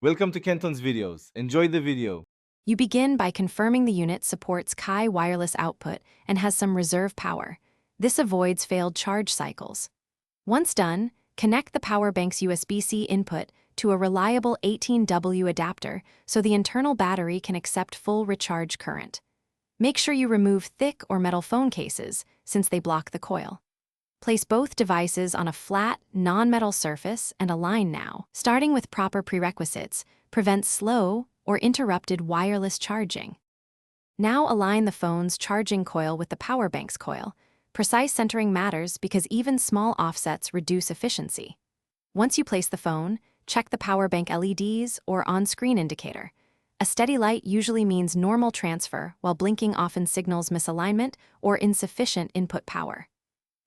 Welcome to Kenton's videos. Enjoy the video. You begin by confirming the unit supports Qi wireless output and has some reserve power. This avoids failed charge cycles. Once done, connect the power bank's USB-C input to a reliable 18W adapter so the internal battery can accept full recharge current. Make sure you remove thick or metal phone cases, since they block the coil. Place both devices on a flat, non-metal surface and align now. Starting with proper prerequisites prevents slow or interrupted wireless charging. Now align the phone's charging coil with the power bank's coil. Precise centering matters because even small offsets reduce efficiency. Once you place the phone, check the power bank LEDs or on-screen indicator. A steady light usually means normal transfer, while blinking often signals misalignment or insufficient input power.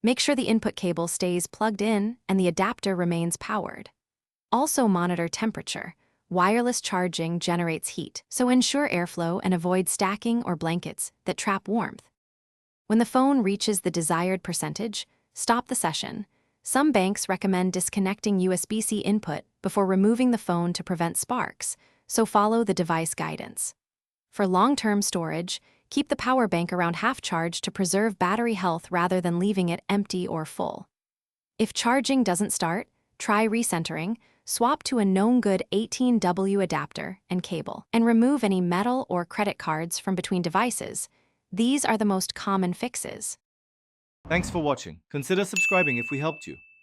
Make sure the input cable stays plugged in and the adapter remains powered. Also monitor temperature. Wireless charging generates heat, so ensure airflow and avoid stacking or blankets that trap warmth. When the phone reaches the desired percentage, stop the session. Some banks recommend disconnecting USB-C input before removing the phone to prevent sparks, so follow the device guidance. For long-term storage, keep the power bank around half charged to preserve battery health rather than leaving it empty or full. If charging doesn't start, try recentering, swap to a known good 18W adapter and cable, and remove any metal or credit cards from between devices. These are the most common fixes. Thanks for watching. Consider subscribing if we helped you.